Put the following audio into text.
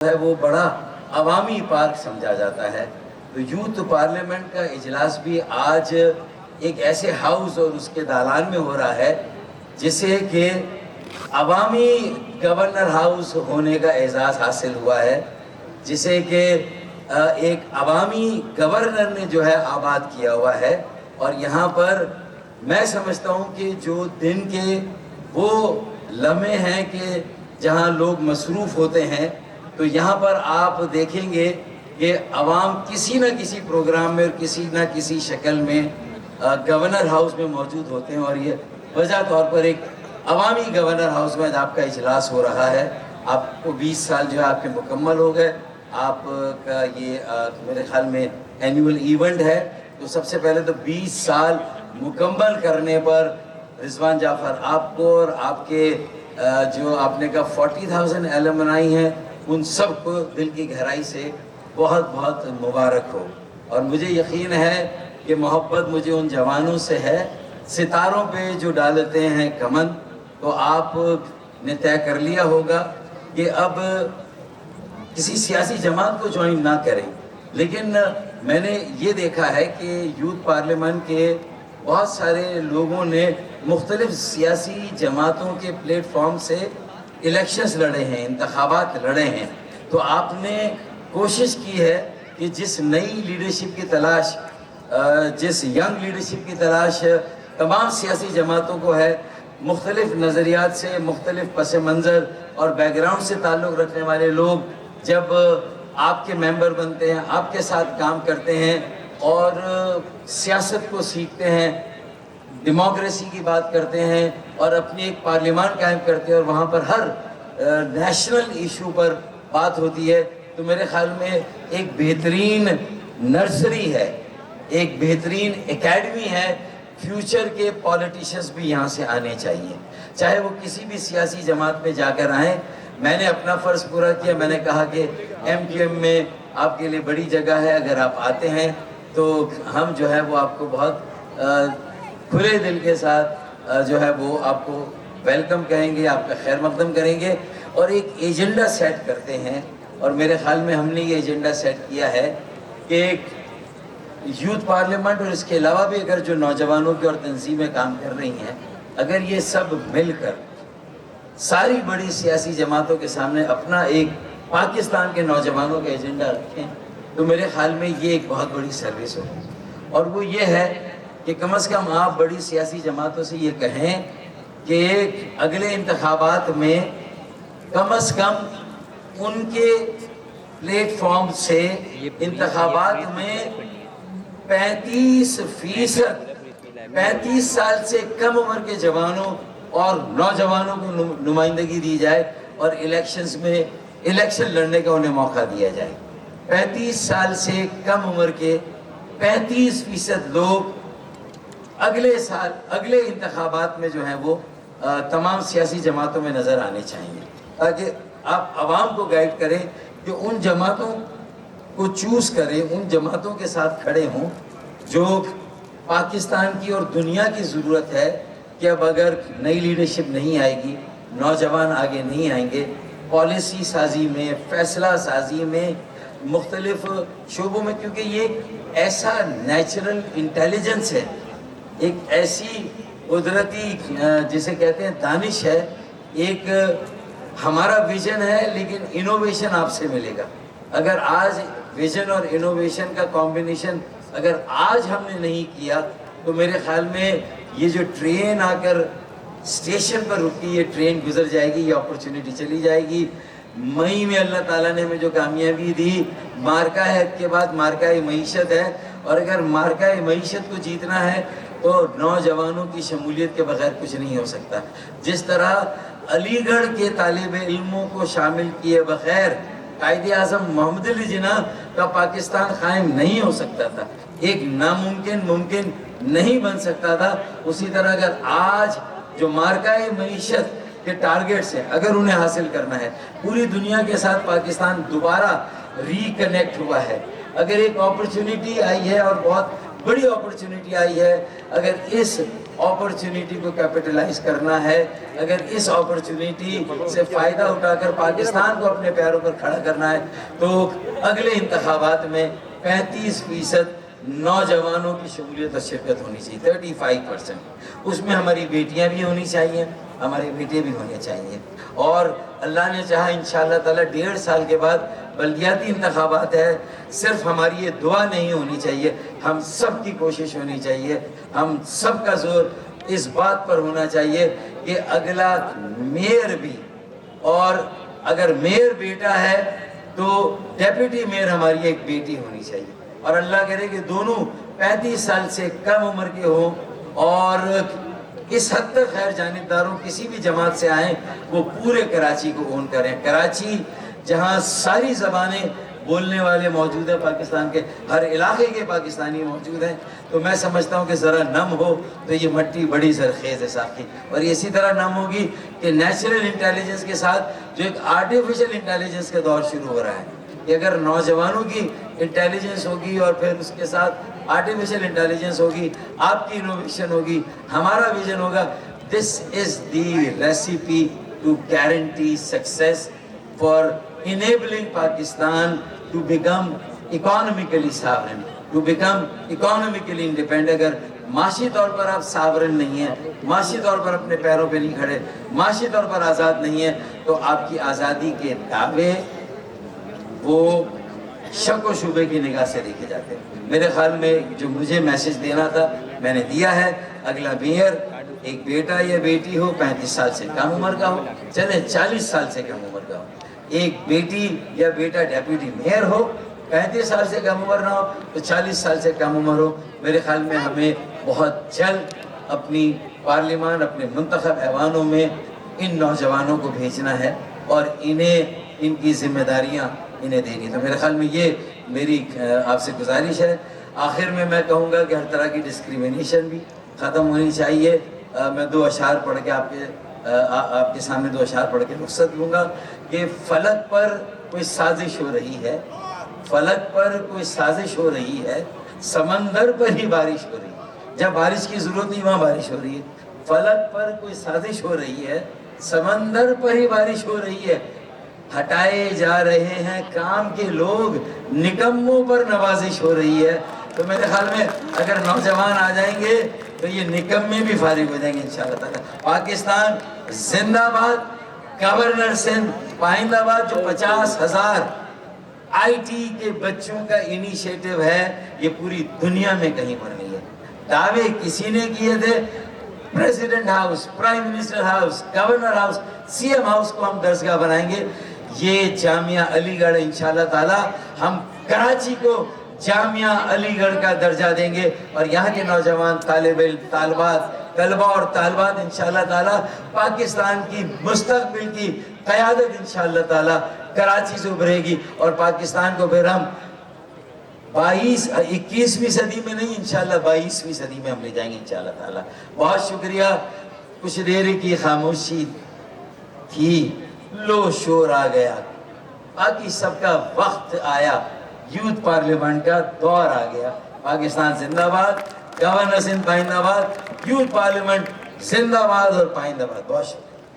ہے وہ بڑا عوامی پارک سمجھا جاتا ہے. تو یوتھ پارلیمنٹ کا اجلاس بھی آج ایک ایسے ہاؤس اور اس کے دالان میں ہو رہا ہے جسے کہ عوامی گورنر ہاؤس ہونے کا اعزاز حاصل ہوا ہے، جسے کہ ایک عوامی گورنر نے جو ہے آباد کیا ہوا ہے. اور یہاں پر میں سمجھتا ہوں کہ جو دن کے وہ لمحے ہیں کہ جہاں لوگ مصروف ہوتے ہیں، تو یہاں پر آپ دیکھیں گے کہ عوام کسی نہ کسی پروگرام میں اور کسی نہ کسی شکل میں گورنر ہاؤس میں موجود ہوتے ہیں. اور یہ وجہ طور پر ایک عوامی گورنر ہاؤس میں آپ کا اجلاس ہو رہا ہے. آپ کو 20 سال جو ہے آپ کے مکمل ہو گئے. آپ کا یہ میرے خیال میں اینیول ایونٹ ہے. تو سب سے پہلے تو 20 سال مکمل کرنے پر رضوان جعفر آپ کو اور آپ کے جو آپ نے کہا 40,000 ایلمنائی ہیں، ان سب کو دل کی گہرائی سے بہت بہت مبارک ہو. اور مجھے یقین ہے کہ محبت مجھے ان جوانوں سے ہے. ستاروں پہ جو ڈالتے ہیں کمن، تو آپ نے طے کر لیا ہوگا کہ اب کسی سیاسی جماعت کو جوائن نہ کریں. لیکن میں نے یہ دیکھا ہے کہ یوتھ پارلیمنٹ کے بہت سارے لوگوں نے مختلف سیاسی جماعتوں کے پلیٹ فارم سے الیکشنز لڑے ہیں، انتخابات لڑے ہیں. تو آپ نے کوشش کی ہے کہ جس نئی لیڈرشپ کی تلاش، جس ینگ لیڈرشپ کی تلاش تمام سیاسی جماعتوں کو ہے، مختلف نظریات سے، مختلف پس منظر اور بیک گراؤنڈ سے تعلق رکھنے والے لوگ جب آپ کے ممبر بنتے ہیں، آپ کے ساتھ کام کرتے ہیں اور سیاست کو سیکھتے ہیں، ڈیموکریسی کی بات کرتے ہیں اور اپنی ایک پارلیمان قائم کرتے ہیں، اور وہاں پر ہر نیشنل ایشو پر بات ہوتی ہے، تو میرے خیال میں ایک بہترین نرسری ہے، ایک بہترین اکیڈمی ہے. فیوچر کے پولیٹیشنز بھی یہاں سے آنے چاہیے، چاہے وہ کسی بھی سیاسی جماعت میں جا کر آئیں. میں نے اپنا فرض پورا کیا. میں نے کہا کہ ایم کیو ایم میں آپ کے لیے بڑی جگہ ہے، اگر آپ آتے ہیں تو ہم جو ہے وہ آپ کو بہت کھلے دل کے ساتھ جو ہے وہ آپ کو ویلکم کہیں گے، آپ کا خیر مقدم کریں گے اور ایک ایجنڈا سیٹ کرتے ہیں. اور میرے خیال میں ہم نے یہ ایجنڈا سیٹ کیا ہے کہ ایک یوتھ پارلیمنٹ اور اس کے علاوہ بھی اگر جو نوجوانوں کی اور تنظیمیں کام کر رہی ہیں، اگر یہ سب مل کر ساری بڑی سیاسی جماعتوں کے سامنے اپنا ایک پاکستان کے نوجوانوں کا ایجنڈا رکھیں، تو میرے خیال میں یہ ایک بہت بڑی سروس ہوگی. اور وہ یہ ہے کہ کم از کم آپ بڑی سیاسی جماعتوں سے یہ کہیں کہ اگلے انتخابات میں کم از کم ان کے پلیٹ فارم سے انتخابات میں 35% سال سے کم عمر کے جوانوں اور نوجوانوں کو نمائندگی دی جائے اور الیکشنز میں الیکشن لڑنے کا انہیں موقع دیا جائے. 35 سال سے کم عمر کے 35% لوگ اگلے سال اگلے انتخابات میں جو ہیں وہ تمام سیاسی جماعتوں میں نظر آنے چاہیے، تاکہ آپ عوام کو گائیڈ کریں کہ ان جماعتوں کو چوز کریں، ان جماعتوں کے ساتھ کھڑے ہوں جو پاکستان کی اور دنیا کی ضرورت ہے. کہ اب اگر نئی لیڈرشپ نہیں آئے گی، نوجوان آگے نہیں آئیں گے، پالیسی سازی میں، فیصلہ سازی میں، مختلف شعبوں میں، کیونکہ یہ ایسا نیچرل انٹیلیجنس ہے، ایک ایسی قدرتی جسے کہتے ہیں دانش ہے. ایک ہمارا ویژن ہے لیکن انوویشن آپ سے ملے گا. اگر آج ویژن اور انوویشن کا کمبینیشن اگر آج ہم نے نہیں کیا، تو میرے خیال میں یہ جو ٹرین آ کر اسٹیشن پر رکی، یہ ٹرین گزر جائے گی، یہ اپرچونٹی چلی جائے گی. مئی میں اللہ تعالیٰ نے ہمیں جو کامیابی دی، مارکہ ہے کے بعد مارکہ معیشت ہے، اور اگر مارکہ معیشت کو جیتنا ہے تو نوجوانوں کی شمولیت کے بغیر کچھ نہیں ہو سکتا. جس طرح علی گڑھ کے طالب علموں کو شامل کیے بغیر قائد اعظم محمد علی جناح کا پاکستان قائم نہیں ہو سکتا تھا، ایک ناممکن ممکن نہیں بن سکتا تھا. اسی طرح اگر آج جو مارکہ معیشت کے ٹارگیٹس ہیں، اگر انہیں حاصل کرنا ہے، پوری دنیا کے ساتھ پاکستان دوبارہ ریکنیکٹ ہوا ہے، اگر ایک اپرچونٹی آئی ہے اور بہت بڑی اپرچونٹی آئی ہے، اگر اس اپرچونٹی کو کیپٹلائز کرنا ہے، اگر اس اپرچونٹی سے فائدہ اٹھا کر پاکستان کو اپنے پیروں پر کھڑا کرنا ہے تو اگلے انتخابات میں 35% نوجوانوں کی شمولیت اور شرکت ہونی چاہیے، 35%۔ اس میں ہماری بیٹیاں بھی ہونی چاہیے، ہمارے بیٹے بھی ہونے چاہیے، اور اللہ نے چاہا انشاءاللہ تعالیٰ 1.5 سال کے بعد بلدیاتی انتخابات ہے، صرف ہماری یہ دعا نہیں ہونی چاہیے، ہم سب کی کوشش ہونی چاہیے، ہم سب کا زور اس بات پر ہونا چاہیے کہ اگلا میئر بھی، اور اگر میئر بیٹا ہے تو ڈیپٹی میئر ہماری ایک بیٹی ہونی چاہیے، اور اللہ کرے کہ دونوں 35 سال سے کم عمر کے ہوں، اور اس حد تک خیر جانبداروں کسی بھی جماعت سے آئیں وہ پورے کراچی کو اون کریں۔ کراچی جہاں ساری زبانیں بولنے والے موجود ہیں، پاکستان کے ہر علاقے کے پاکستانی موجود ہیں، تو میں سمجھتا ہوں کہ ذرا نم ہو تو یہ مٹی بڑی زرخیز ہے صاحب کی، اور اسی طرح نم ہوگی کہ نیچرل انٹیلیجنس کے ساتھ جو ایک آرٹیفیشل انٹیلیجنس کا دور شروع ہو رہا ہے، کہ اگر نوجوانوں کی انٹیلیجنس ہوگی اور پھر اس کے ساتھ آرٹیفیشل انٹیلیجنس ہوگی، آپ کی انوویشن ہوگی، ہمارا ویژن ہوگا، this is the recipe to guarantee success for enabling Pakistan to become economically sovereign, to become economically independent۔ اگر معاشی طور پر آپ ساورن نہیں ہیں، معاشی طور پر اپنے پیروں پہ نہیں کھڑے، معاشی طور پر آزاد نہیں ہیں، تو آپ کی آزادی کے دعوے وہ شک و شبے کی نگاہ سے دیکھے جاتے ہیں۔ میرے خیال میں جو مجھے میسج دینا تھا میں نے دیا ہے۔ اگلا میئر ایک بیٹا یا بیٹی ہو 35 سال سے کم عمر کا ہو، چلے 40 سال سے کم عمر کا ہو، ایک بیٹی یا بیٹا ڈیپٹی میئر ہو، 35 سال سے کم عمر نہ ہو تو 40 سال سے کم عمر ہو۔ میرے خیال میں ہمیں بہت جلد اپنی پارلیمان، اپنے منتخب ایوانوں میں ان نوجوانوں کو بھیجنا ہے اور ان کی ذمہ داریاں انہیں دینی۔ تو میرے خیال میں یہ میری آپ سے گزارش ہے۔ آخر میں میں کہوں گا کہ ہر طرح کی ڈسکریمنیشن بھی ختم ہونی چاہیے۔ میں 2 اشعار پڑھ کے آپ کے سامنے 2 اشعار پڑھ کے رخصت لوں گا کہ فلک پر کوئی سازش ہو رہی ہے، فلک پر کوئی سازش ہو رہی ہے، سمندر پر ہی بارش ہو رہی ہے، جب بارش کی ضرورت نہیں وہاں بارش ہو رہی ہے، فلک پر کوئی سازش ہو رہی ہے، سمندر پر ہی بارش ہو رہی ہے، ہٹائے جا رہے ہیں کام کے لوگ، نکموں پر نوازش ہو رہی ہے۔ تو میرے خیال میں اگر نوجوان آ جائیں گے تو یہ نکمے بھی فارغ ہو جائیں گے انشاءاللہ تعالیٰ۔ پاکستان زندہ باد۔ گورنر سندھ پائندہ آباد جو 50,000 آئی ٹی کے بچوں کا انیشیٹو ہے، یہ پوری دنیا میں کہیں پر نہیں ہے۔ دعوے کسی نے کیے تھے، president house, prime minister house, governor house, C M house کو ہم درسگاہ بنائیں گے۔ یہ جامعہ علی گڑھ انشاءاللہ تعالی ہم کراچی کو جامعہ علی گڑھ کا درجہ دیں گے، اور یہاں کے نوجوان طلبہ اور طالبات انشاءاللہ تعالی پاکستان کی مستقبل کی قیادت انشاءاللہ تعالی کراچی سے ابھرے گی، اور پاکستان کو پھر ہم 21ویں صدی میں نہیں انشاءاللہ 22ویں صدی میں ہم لے جائیں گے انشاءاللہ تعالی۔ بہت شکریہ۔ کچھ دیر کی خاموشی تھی، لو شور آ گیا، باقی سب کا وقت آیا، یوتھ پارلیمنٹ کا دور آ گیا۔ پاکستان زندہ باد، گورنر سندھ پائندہ باد، یوتھ پارلیمنٹ زندہ باد اور پائندہ باد۔ بہت شکریہ۔